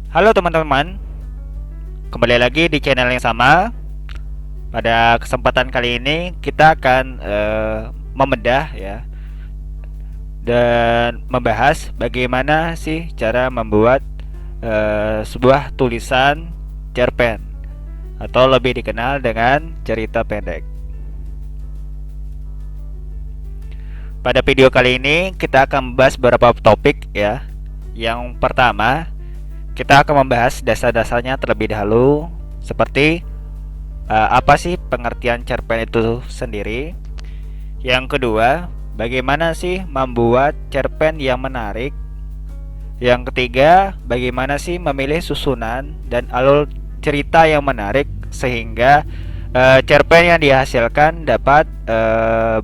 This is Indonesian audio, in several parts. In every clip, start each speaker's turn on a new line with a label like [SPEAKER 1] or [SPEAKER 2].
[SPEAKER 1] Halo teman-teman, kembali lagi di channel yang sama. Pada kesempatan kali ini kita akan membedah ya dan membahas bagaimana sih cara membuat sebuah tulisan cerpen atau lebih dikenal dengan cerita pendek. Pada video kali ini kita akan membahas beberapa topik ya. Yang pertama, kita akan membahas dasar-dasarnya terlebih dahulu, seperti apa sih pengertian cerpen itu sendiri. Yang kedua, bagaimana sih membuat cerpen yang menarik. Yang ketiga, bagaimana sih memilih susunan dan alur cerita yang menarik sehingga cerpen yang dihasilkan dapat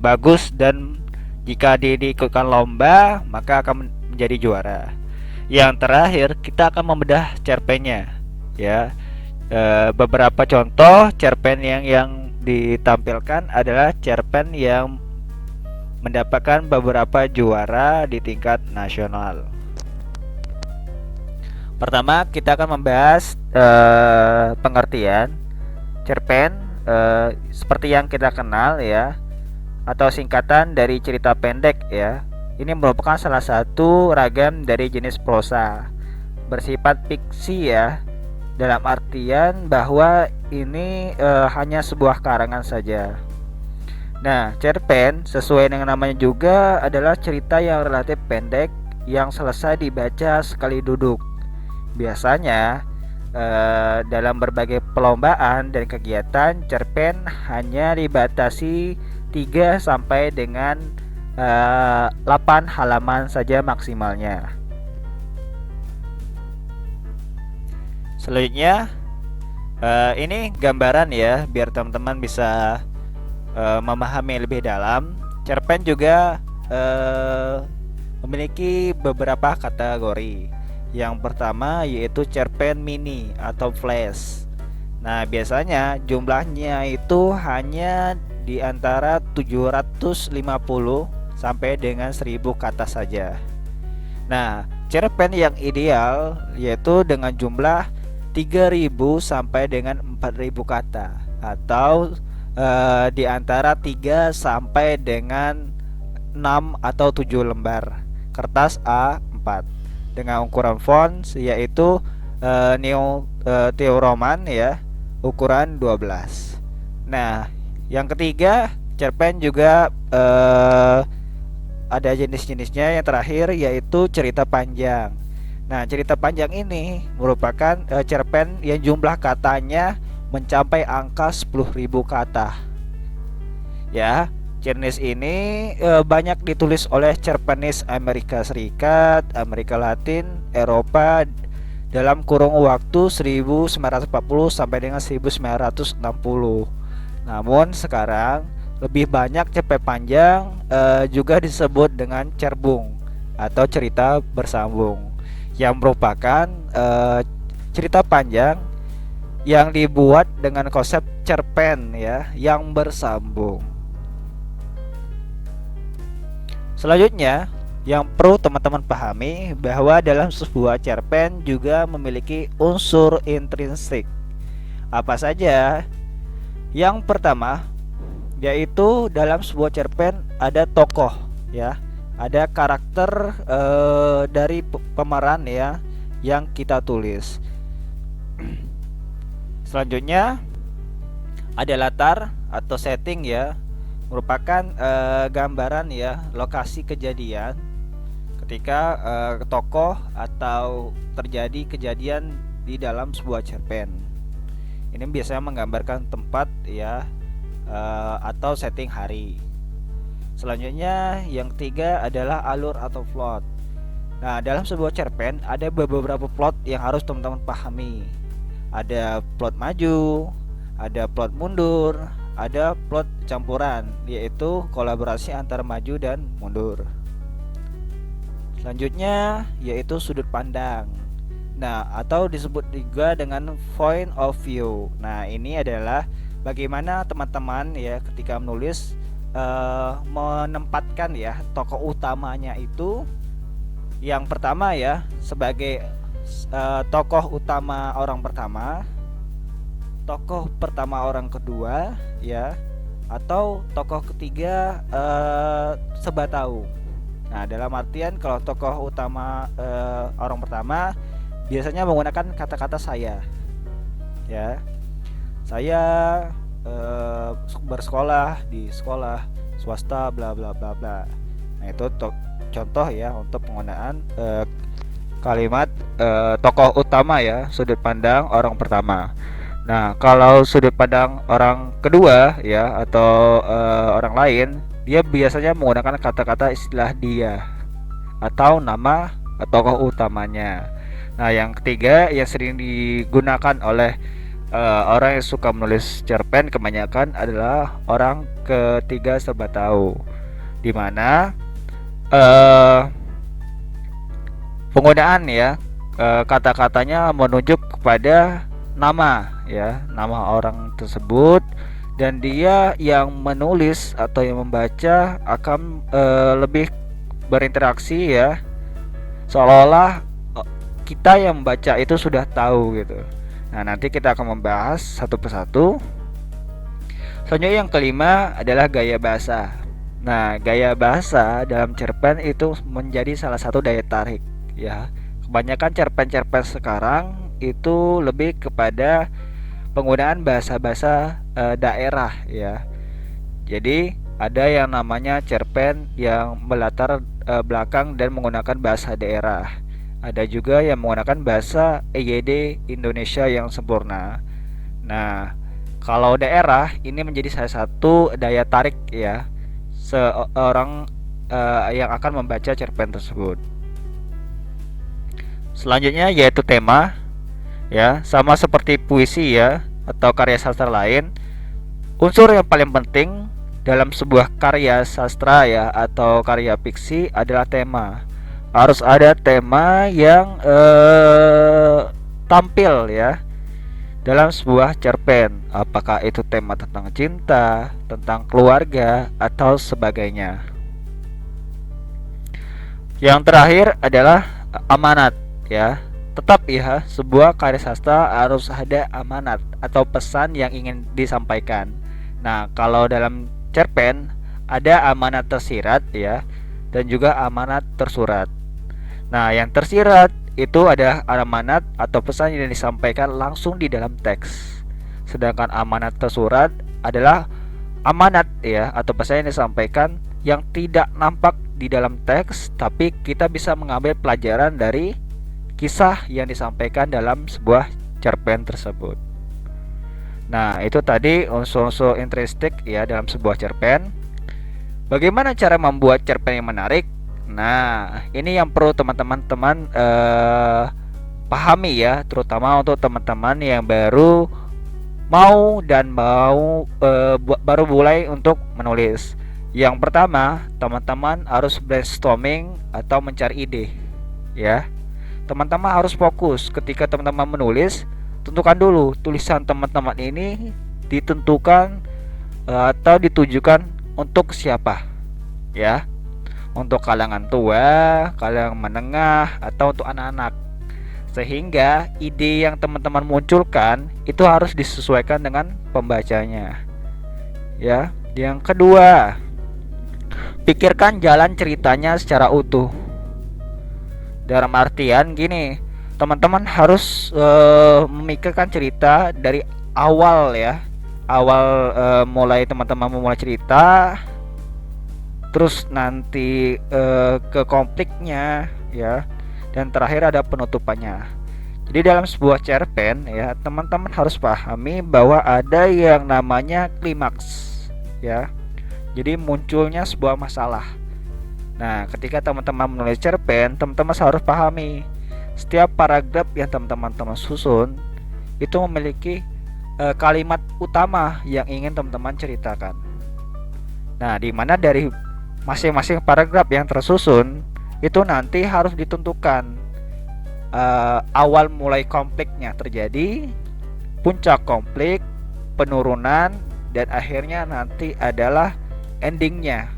[SPEAKER 1] bagus, dan jika diikutkan lomba maka akan menjadi juara. Yang terakhir, kita akan membedah cerpennya ya. Beberapa contoh cerpen yang ditampilkan adalah cerpen yang mendapatkan beberapa juara di tingkat nasional. Pertama, kita akan membahas pengertian cerpen seperti yang kita kenal ya, atau singkatan dari cerita pendek ya. Ini merupakan salah satu ragam dari jenis prosa bersifat fiksi ya, dalam artian bahwa ini hanya sebuah karangan saja. Nah, cerpen sesuai dengan namanya juga adalah cerita yang relatif pendek yang selesai dibaca sekali duduk. Biasanya dalam berbagai perlombaan dan kegiatan, cerpen hanya dibatasi 3 sampai dengan 8 halaman saja maksimalnya. Selanjutnya, ini gambaran ya, biar teman-teman bisa memahami lebih dalam. Cerpen juga memiliki beberapa kategori. Yang pertama yaitu cerpen mini atau flash. Nah, biasanya jumlahnya itu hanya di antara 750 sampai dengan 1000 kata saja. Nah, cerpen yang ideal yaitu dengan jumlah 3000 sampai dengan 4000 kata, atau di antara 3 sampai dengan 6 atau 7 lembar kertas A4 dengan ukuran font yaitu New Roman ya, ukuran 12. Nah, yang ketiga, cerpen juga ada jenis-jenisnya. Yang terakhir yaitu cerita panjang. Nah, cerita panjang ini merupakan cerpen yang jumlah katanya mencapai angka 10.000 kata. Ya, jenis ini banyak ditulis oleh cerpenis Amerika Serikat, Amerika Latin, Eropa dalam kurun waktu 1940 sampai dengan 1960. Namun sekarang lebih banyak cerpen panjang juga disebut dengan cerbung atau cerita bersambung, yang merupakan cerita panjang yang dibuat dengan konsep cerpen ya, yang bersambung. Selanjutnya, yang perlu teman-teman pahami bahwa dalam sebuah cerpen juga memiliki unsur intrinsik. Apa saja? Yang pertama yaitu dalam sebuah cerpen ada tokoh ya, ada karakter dari pemeran ya yang kita tulis. Selanjutnya ada latar atau setting ya, merupakan gambaran ya lokasi kejadian ketika tokoh atau terjadi kejadian di dalam sebuah cerpen. Ini biasanya menggambarkan tempat ya, atau setting hari. Selanjutnya yang ketiga adalah alur atau plot. Nah, dalam sebuah cerpen ada beberapa plot yang harus teman-teman pahami. Ada plot maju, ada plot mundur, ada plot campuran, yaitu kolaborasi antara maju dan mundur. Selanjutnya yaitu sudut pandang. Nah, atau disebut juga dengan point of view. Nah, ini adalah bagaimana teman-teman ya ketika menulis menempatkan ya tokoh utamanya itu, yang pertama ya sebagai tokoh utama orang pertama, tokoh pertama orang kedua, ya, atau tokoh ketiga sebatau. Nah, dalam artian kalau tokoh utama orang pertama biasanya menggunakan kata-kata saya, ya. Saya bersekolah di sekolah swasta bla bla bla bla. Nah, itu contoh ya untuk penggunaan kalimat tokoh utama ya, sudut pandang orang pertama. Nah, kalau sudut pandang orang kedua ya atau orang lain, dia biasanya menggunakan kata-kata istilah dia atau nama tokoh utamanya. Nah, yang ketiga yang sering digunakan oleh orang yang suka menulis cerpen kebanyakan adalah orang ketiga serba tahu, di mana penggunaan ya kata-katanya menunjuk kepada nama ya, nama orang tersebut, dan dia yang menulis atau yang membaca akan lebih berinteraksi ya, seolah-olah kita yang membaca itu sudah tahu gitu. Nah, nanti kita akan membahas satu persatu. Selanjutnya yang kelima adalah gaya bahasa. Nah, gaya bahasa dalam cerpen itu menjadi salah satu daya tarik ya. Kebanyakan cerpen-cerpen sekarang itu lebih kepada penggunaan bahasa-bahasa daerah ya. Jadi ada yang namanya cerpen yang melatar belakang dan menggunakan bahasa daerah. Ada juga yang menggunakan bahasa EYD Indonesia yang sempurna. Nah, kalau daerah ini menjadi salah satu daya tarik ya seorang yang akan membaca cerpen tersebut. Selanjutnya yaitu tema ya, sama seperti puisi ya atau karya sastra lain. Unsur yang paling penting dalam sebuah karya sastra ya atau karya fiksi adalah tema. Harus ada tema yang tampil ya dalam sebuah cerpen. Apakah itu tema tentang cinta, tentang keluarga, atau sebagainya. Yang terakhir adalah amanat ya. Tetap ya, sebuah karya sastra harus ada amanat atau pesan yang ingin disampaikan. Nah, kalau dalam cerpen ada amanat tersirat ya, dan juga amanat tersurat. Nah, yang tersirat itu ada amanat atau pesan yang disampaikan langsung di dalam teks. Sedangkan amanat tersurat adalah amanat ya atau pesan yang disampaikan yang tidak nampak di dalam teks, tapi kita bisa mengambil pelajaran dari kisah yang disampaikan dalam sebuah cerpen tersebut. Nah, itu tadi unsur-unsur intrinsik ya dalam sebuah cerpen. Bagaimana cara membuat cerpen yang menarik? Nah, ini yang perlu teman-teman pahami ya, terutama untuk teman-teman yang baru baru mulai untuk menulis. Yang pertama, teman-teman harus brainstorming atau mencari ide ya. Teman-teman harus fokus ketika teman-teman menulis. Tentukan dulu tulisan teman-teman ini ditentukan atau ditujukan untuk siapa ya. Untuk kalangan tua, kalangan menengah, atau untuk anak-anak. Sehingga ide yang teman-teman munculkan itu harus disesuaikan dengan pembacanya. Ya, yang kedua, pikirkan jalan ceritanya secara utuh. Dalam artian gini, teman-teman harus memikirkan cerita dari awal ya. Awal mulai teman-teman memulai cerita, terus nanti ke konfliknya ya, dan terakhir ada penutupannya. Jadi dalam sebuah cerpen ya, teman-teman harus pahami bahwa ada yang namanya klimaks ya. Jadi munculnya sebuah masalah. Nah, ketika teman-teman menulis cerpen, teman-teman harus pahami setiap paragraf yang teman-teman susun itu memiliki kalimat utama yang ingin teman-teman ceritakan. Nah, di mana dari masing-masing paragraf yang tersusun itu nanti harus ditentukan awal mulai konfliknya terjadi, puncak konflik, penurunan, dan akhirnya nanti adalah endingnya.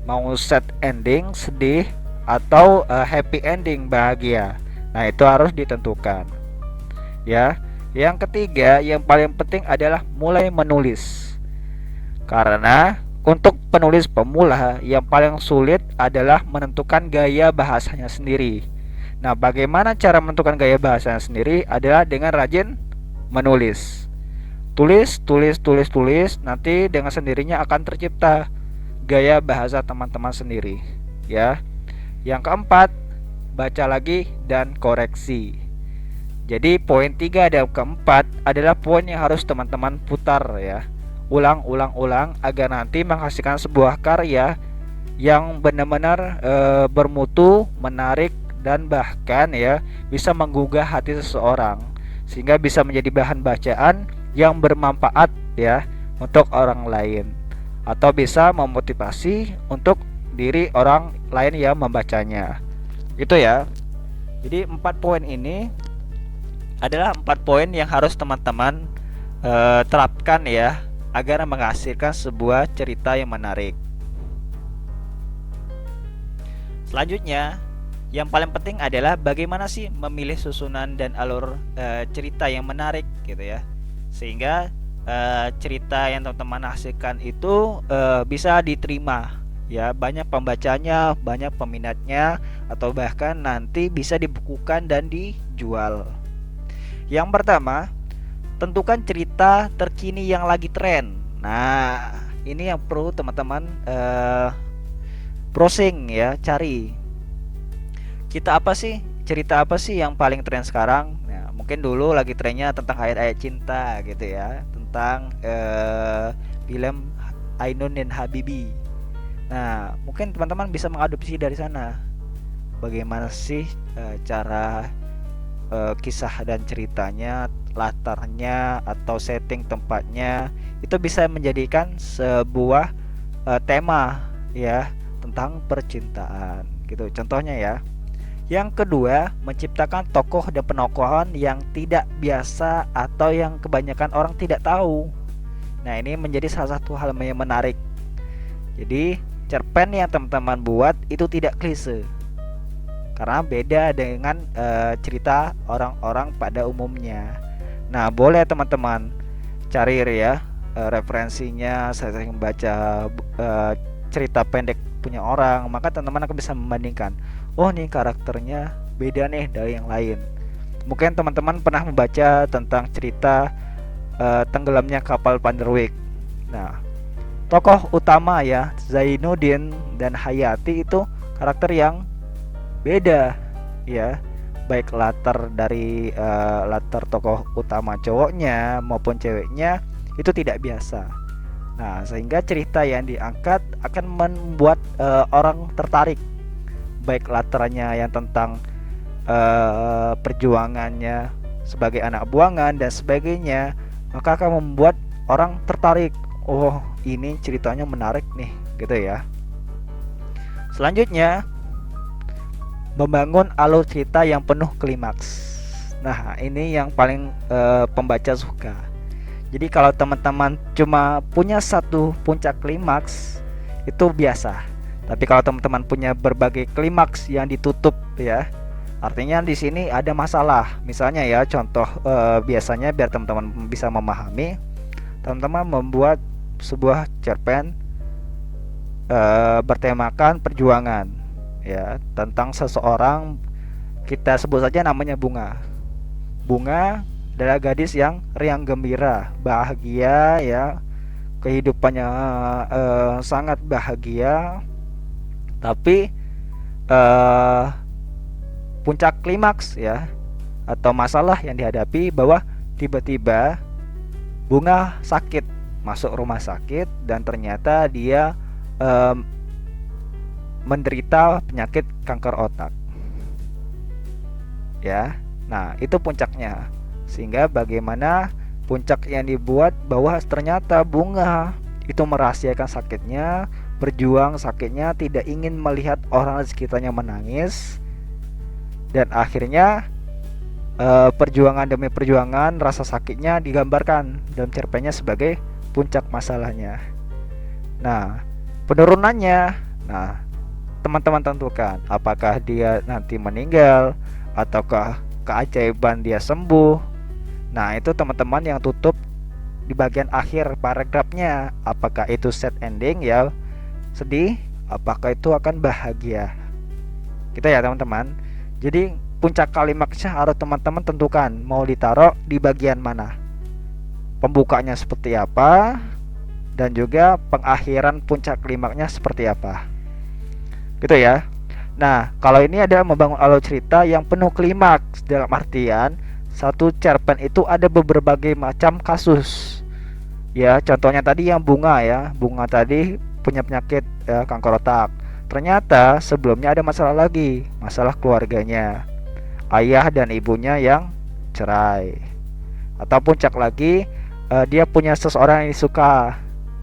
[SPEAKER 1] Mau set ending sedih atau happy ending bahagia. Nah, itu harus ditentukan. Ya. Yang ketiga, yang paling penting adalah mulai menulis. Karena untuk penulis pemula yang paling sulit adalah menentukan gaya bahasanya sendiri. Nah, bagaimana cara menentukan gaya bahasanya sendiri adalah dengan rajin menulis. Tulis, tulis, tulis, tulis, nanti dengan sendirinya akan tercipta gaya bahasa teman-teman sendiri, ya. Yang keempat, baca lagi dan koreksi. Jadi poin 3 dan keempat adalah poin yang harus teman-teman putar, ya. Ulang, ulang, ulang agar nanti menghasilkan sebuah karya yang benar-benar bermutu, menarik, dan bahkan ya bisa menggugah hati seseorang, sehingga bisa menjadi bahan bacaan yang bermanfaat ya untuk orang lain, atau bisa memotivasi untuk diri orang lain yang membacanya. Itu ya. Jadi 4 poin ini adalah 4 poin yang harus teman-teman terapkan ya agar menghasilkan sebuah cerita yang menarik. Selanjutnya, yang paling penting adalah bagaimana sih memilih susunan dan alur cerita yang menarik gitu ya. Sehingga cerita yang teman-teman hasilkan itu bisa diterima ya, banyak pembacanya, banyak peminatnya, atau bahkan nanti bisa dibukukan dan dijual. Yang pertama, tentukan cerita terkini yang lagi tren. Nah, ini yang perlu teman-teman browsing ya, cari. Cerita apa sih yang paling tren sekarang? Nah, mungkin dulu lagi trennya tentang ayat-ayat cinta gitu ya, tentang film Ainun dan Habibi. Nah, mungkin teman-teman bisa mengadopsi dari sana. Bagaimana sih cara kisah dan ceritanya, latarnya atau setting tempatnya itu bisa menjadikan sebuah tema ya tentang percintaan gitu. Contohnya ya. Yang kedua, menciptakan tokoh dan penokohan yang tidak biasa atau yang kebanyakan orang tidak tahu. Nah, ini menjadi salah satu hal yang menarik. Jadi, cerpen yang teman-teman buat itu tidak klise. Karena beda dengan cerita orang-orang pada umumnya. Nah, boleh teman-teman cari ya referensinya, saya sering baca cerita pendek punya orang, maka teman-teman akan bisa membandingkan. Oh, nih karakternya beda nih dari yang lain. Mungkin teman-teman pernah membaca tentang cerita tenggelamnya kapal Panderwick. Nah, tokoh utama ya Zainuddin dan Hayati itu karakter yang beda ya, baik latar dari latar tokoh utama cowoknya maupun ceweknya itu tidak biasa. Nah, sehingga cerita yang diangkat akan membuat orang tertarik, baik latarnya yang tentang perjuangannya sebagai anak buangan dan sebagainya, maka akan membuat orang tertarik. Oh, ini ceritanya menarik nih gitu ya. Selanjutnya, membangun alur cerita yang penuh klimaks. Nah, ini yang paling pembaca suka. Jadi kalau teman-teman cuma punya satu puncak klimaks itu biasa. Tapi kalau teman-teman punya berbagai klimaks yang ditutup ya, artinya di sini ada masalah. Misalnya ya, contoh biasanya biar teman-teman bisa memahami, teman-teman membuat sebuah cerpen bertemakan perjuangan ya, tentang seseorang, kita sebut saja namanya Bunga. Bunga adalah gadis yang riang gembira, bahagia ya, kehidupannya sangat bahagia. Tapi puncak klimaks ya atau masalah yang dihadapi bahwa tiba-tiba Bunga sakit, masuk rumah sakit, dan ternyata dia menderita penyakit kanker otak. Ya. Nah, itu puncaknya. Sehingga bagaimana puncak yang dibuat bahwa ternyata Bunga itu merahasiakan sakitnya, berjuang sakitnya, tidak ingin melihat orang di sekitarnya menangis. Dan akhirnya perjuangan demi perjuangan, rasa sakitnya digambarkan dalam cerpennya sebagai puncak masalahnya. Nah, penurunannya, nah teman-teman tentukan apakah dia nanti meninggal ataukah keajaiban dia sembuh. Nah, itu teman-teman yang tutup di bagian akhir paragrafnya. Apakah itu sad ending ya, sedih, apakah itu akan bahagia. Gitu ya teman-teman. Jadi puncak klimaksnya harus teman-teman tentukan mau ditaruh di bagian mana. Pembukanya seperti apa dan juga pengakhiran puncak klimaksnya seperti apa. Gitu ya. Nah, kalau ini adalah membangun alur cerita yang penuh klimaks, dalam artian satu cerpen itu ada berbagai macam kasus. Ya, contohnya tadi yang bunga ya. Bunga tadi punya penyakit kanker otak. Ternyata sebelumnya ada masalah lagi, masalah keluarganya. Ayah dan ibunya yang cerai. Atau puncak lagi, dia punya seseorang yang disuka,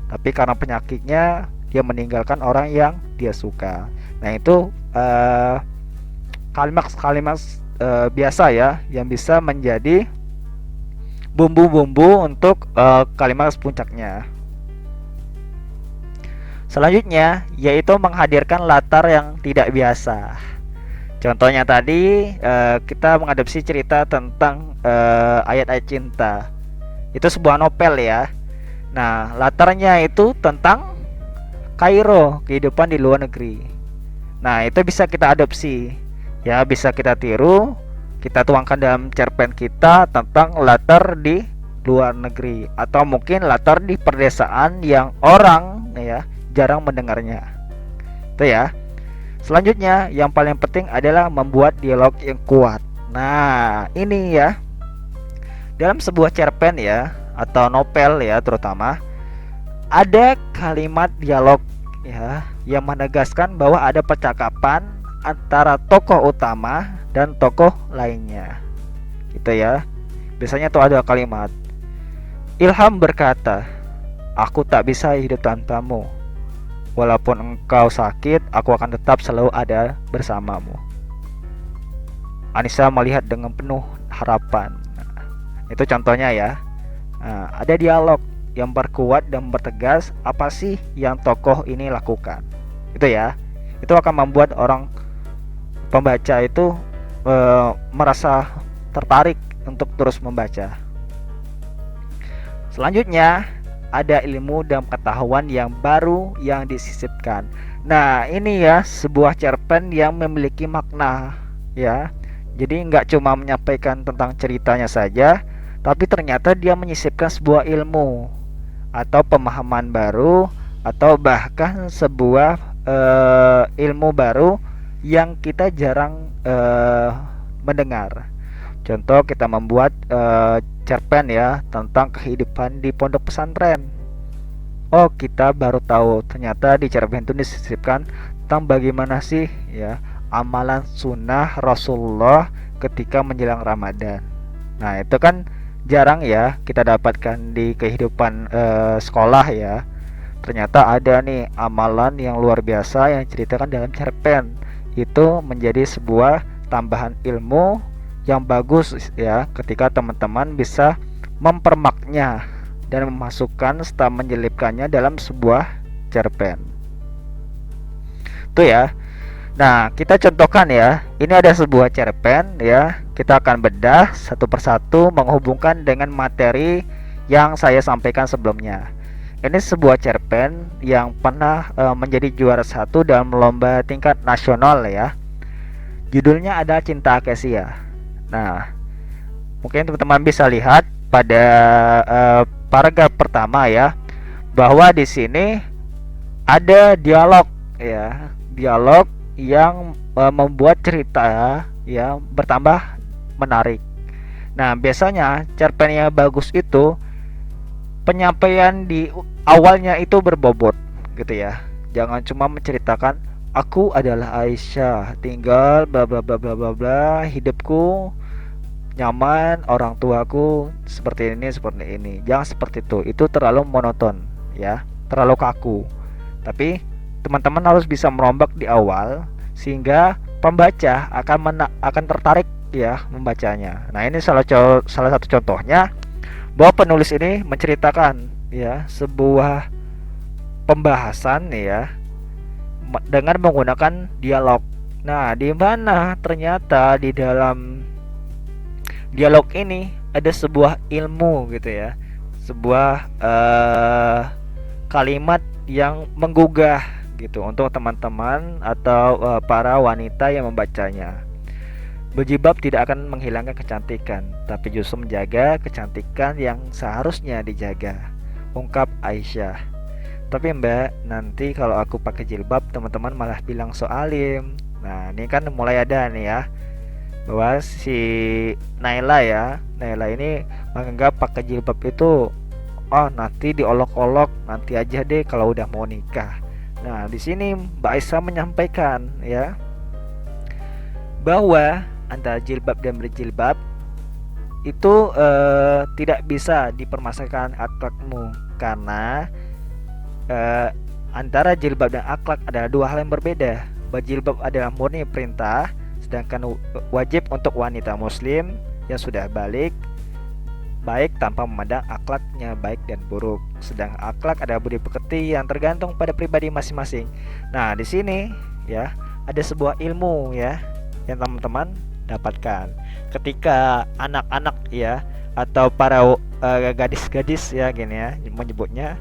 [SPEAKER 1] tapi karena penyakitnya dia meninggalkan orang yang dia suka. Nah, itu kalimat-kalimat biasa ya, yang bisa menjadi bumbu-bumbu untuk kalimat puncaknya. Selanjutnya yaitu menghadirkan latar yang tidak biasa. Contohnya tadi kita mengadopsi cerita tentang ayat-ayat cinta. Itu sebuah novel ya. Nah, latarnya itu tentang Kairo, kehidupan di luar negeri. Nah, itu bisa kita adopsi. Ya, bisa kita tiru, kita tuangkan dalam cerpen kita tentang latar di luar negeri, atau mungkin latar di perdesaan yang orang ya jarang mendengarnya. Itu ya. Selanjutnya yang paling penting adalah membuat dialog yang kuat. Nah, ini ya. Dalam sebuah cerpen ya atau novel ya terutama ada kalimat dialog ya yang menegaskan bahwa ada percakapan antara tokoh utama dan tokoh lainnya. Gitu ya. Biasanya tuh ada kalimat Ilham berkata, "Aku tak bisa hidup tanpamu. Walaupun engkau sakit, aku akan tetap selalu ada bersamamu." Anissa melihat dengan penuh harapan. Itu contohnya ya. Nah, ada dialog yang berkuat dan bertegas apa sih yang tokoh ini lakukan. Itu ya. Itu akan membuat orang pembaca itu merasa tertarik untuk terus membaca. Selanjutnya ada ilmu dan pengetahuan yang baru yang disisipkan. Nah, ini ya sebuah cerpen yang memiliki makna ya. Jadi nggak cuma menyampaikan tentang ceritanya saja, tapi ternyata dia menyisipkan sebuah ilmu atau pemahaman baru, atau bahkan sebuah ilmu baru yang kita jarang mendengar. Contoh, kita membuat cerpen ya tentang kehidupan di pondok pesantren. Oh, kita baru tahu ternyata di cerpen itu disisipkan tentang bagaimana sih ya amalan sunnah Rasulullah ketika menjelang Ramadan. Nah, itu kan jarang ya kita dapatkan di kehidupan sekolah ya. Ternyata ada nih amalan yang luar biasa yang diceritakan dalam cerpen. Itu menjadi sebuah tambahan ilmu yang bagus ya ketika teman-teman bisa mempermaknya dan memasukkan serta menyelipkannya dalam sebuah cerpen. Tuh ya. Nah, kita contohkan ya. Ini ada sebuah cerpen ya. Kita akan bedah satu persatu menghubungkan dengan materi yang saya sampaikan sebelumnya. Ini sebuah cerpen yang pernah menjadi juara 1 dalam lomba tingkat nasional ya. Judulnya ada Cinta Acacia. Nah, mungkin teman-teman bisa lihat pada paragraf pertama ya, bahwa di sini ada dialog ya, dialog yang membuat cerita ya bertambah menarik. Nah, biasanya cerpen yang bagus itu penyampaian di awalnya itu berbobot gitu ya. Jangan cuma menceritakan aku adalah Aisyah, tinggal bla bla bla bla bla bla, hidupku nyaman, orang tuaku seperti ini. Jangan seperti itu. Itu terlalu monoton ya, terlalu kaku. Tapi teman-teman harus bisa merombak di awal sehingga pembaca akan tertarik ya membacanya. Nah, ini salah satu contohnya bahwa penulis ini menceritakan ya sebuah pembahasan ya dengan menggunakan dialog Nah, di mana ternyata di dalam dialog ini ada sebuah ilmu gitu ya, sebuah kalimat yang menggugah gitu untuk teman-teman atau para wanita yang membacanya. Berjilbab tidak akan menghilangkan kecantikan, tapi justru menjaga kecantikan yang seharusnya dijaga, ungkap Aisyah. Tapi Mbak, nanti kalau aku pakai jilbab teman-teman malah bilang so alim. Nah, ini kan mulai ada nih ya, bahwa si Naila ini menganggap pakai jilbab itu, oh nanti diolok-olok, nanti aja deh kalau udah mau nikah. Nah, di sini Mbak Aisyah menyampaikan ya, bahwa antara jilbab dan berjilbab itu tidak bisa dipermasalahkan akhlakmu, karena eh, antara jilbab dan akhlak adalah dua hal yang berbeda. Berjilbab adalah murni perintah, sedangkan wajib untuk wanita muslim yang sudah balik baik tanpa memandang akhlaknya baik dan buruk. Sedang akhlak adalah budi pekerti yang tergantung pada pribadi masing-masing. Nah, di sini ya ada sebuah ilmu ya yang teman-teman dapatkan ketika anak-anak ya, atau para gadis-gadis ya gini ya menyebutnya,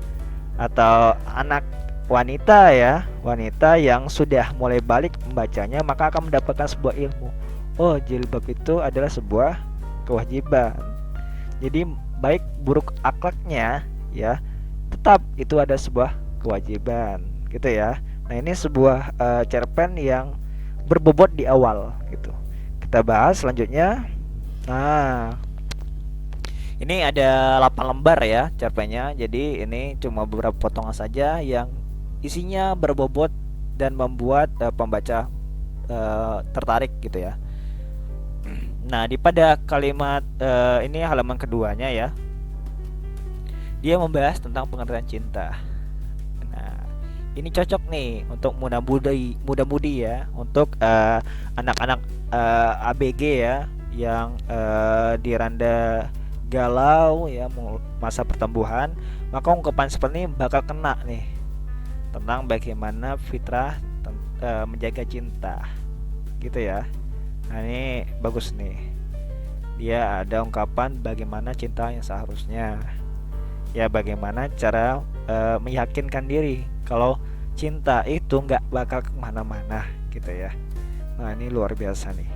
[SPEAKER 1] atau anak wanita ya, wanita yang sudah mulai balik membacanya, maka akan mendapatkan sebuah ilmu. Oh, jilbab itu adalah sebuah kewajiban. Jadi baik buruk akhlaknya ya, tetap itu ada sebuah kewajiban gitu ya. Nah, ini sebuah cerpen yang berbobot di awal gitu. Kita bahas selanjutnya. Nah, ini ada 8 lembar ya cerpennya. Jadi ini cuma beberapa potongan saja yang isinya berbobot dan membuat pembaca tertarik gitu ya. Nah, di pada kalimat ini halaman keduanya ya, dia membahas tentang pengertian cinta. Nah, ini cocok nih untuk muda-mudi ya, untuk anak-anak ABG ya, yang diranda galau ya, masa pertumbuhan. Maka ungkapan seperti ini bakal kena nih tentang bagaimana fitrah menjaga cinta gitu ya. Nah, ini bagus nih. Dia ada ungkapan bagaimana cinta yang seharusnya. Ya, bagaimana cara meyakinkan diri kalau cinta itu nggak bakal kemana-mana gitu ya. Nah, ini luar biasa nih.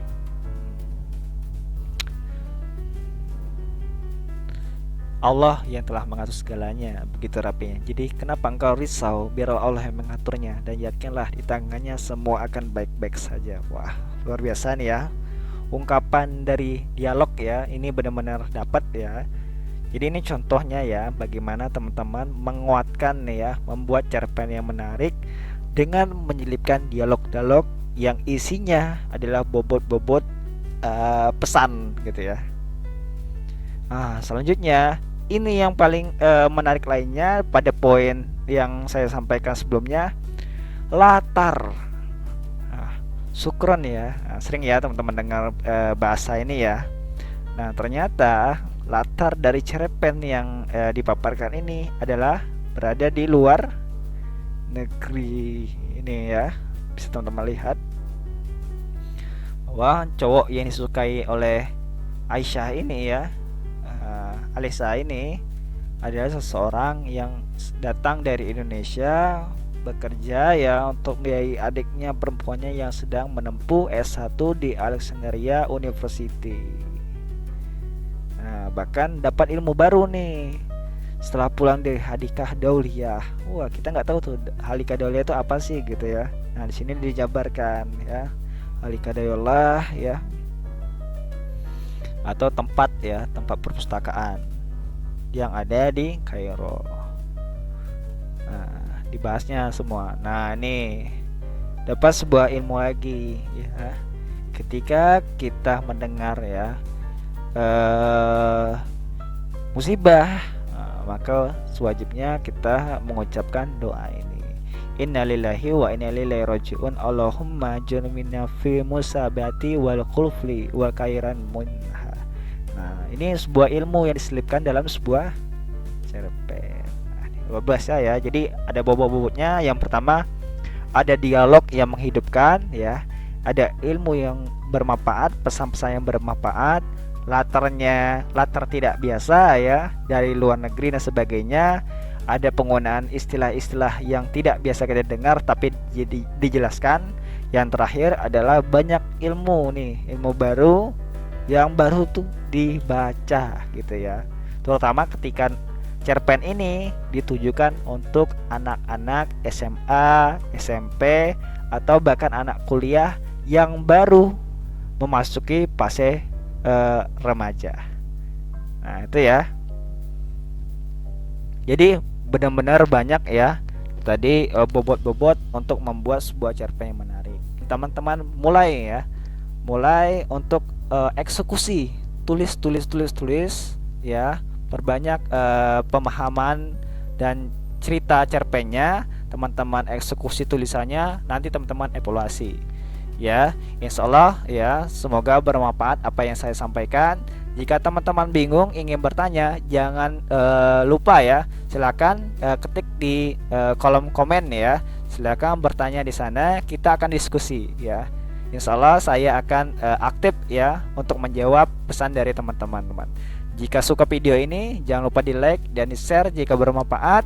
[SPEAKER 1] Allah yang telah mengatur segalanya, begitu rapinya. Jadi kenapa engkau risau? Biar Allah yang mengaturnya, dan yakinlah di tangannya semua akan baik-baik saja. Wah, luar biasa nih ya. Ungkapan dari dialog ya, ini benar-benar dapat ya. Jadi ini contohnya ya, bagaimana teman-teman menguatkan nih ya, membuat cerpen yang menarik dengan menyelipkan dialog-dialog yang isinya adalah bobot-bobot pesan gitu ya. Nah, selanjutnya ini yang paling menarik lainnya pada poin yang saya sampaikan sebelumnya, latar. Nah, sukron ya. Nah, sering ya teman-teman dengar bahasa ini ya. Nah, ternyata latar dari cerpen yang dipaparkan ini adalah berada di luar negeri ini ya. Bisa teman-teman lihat bahwa cowok yang disukai oleh Aisyah ini ya, Alisa ini adalah seseorang yang datang dari Indonesia bekerja ya untuk membiayai adiknya perempuannya yang sedang menempuh S1 di Alexandria University. Nah, bahkan dapat ilmu baru nih setelah pulang dari Hadikah Dauliyah. Wah, kita nggak tahu tuh Hadikah Dauliyah itu apa sih gitu ya. Nah, di sini dijabarkan ya, Hadikah Dauliyah ya, atau tempat ya, tempat perpustakaan yang ada di Kairo. Nah, dibahasnya semua. Nah, ini dapat sebuah ilmu lagi ya. Ketika kita mendengar ya musibah, maka sewajibnya kita mengucapkan doa ini. Innalillahi wa inna ilaihi rajiun. Allahumma jurnimina fi musabati wal khulfli wal khairan munha. Nah, ini sebuah ilmu yang diselipkan dalam sebuah cerpen. Nah, luar biasa ya. Jadi ada bobot-bobotnya. Yang pertama ada dialog yang menghidupkan ya. ada ilmu yang bermanfaat, pesan-pesan yang bermanfaat, latar tidak biasa ya, dari luar negeri dan sebagainya. Ada penggunaan istilah-istilah yang tidak biasa kita dengar tapi jadi dijelaskan. Yang terakhir adalah banyak ilmu nih, ilmu baru yang baru tuh dibaca gitu ya. Terutama ketika cerpen ini ditujukan untuk anak-anak SMA, SMP, atau bahkan anak kuliah yang baru memasuki fase remaja. Nah, itu ya. Jadi benar-benar banyak ya tadi bobot-bobot untuk membuat sebuah cerpen yang menarik. Teman-teman mulai ya. Mulai untuk eksekusi, tulis ya, perbanyak pemahaman dan cerita cerpennya, teman-teman eksekusi tulisannya, nanti teman-teman evaluasi ya. Insya Allah ya, semoga bermanfaat apa yang saya sampaikan. Jika teman-teman bingung ingin bertanya, jangan lupa ya, silakan ketik di kolom komen ya, silakan bertanya di sana, kita akan diskusi ya. Insya Allah saya akan aktif ya untuk menjawab pesan dari teman-teman. Jika suka video ini, jangan lupa di like dan di share jika bermanfaat.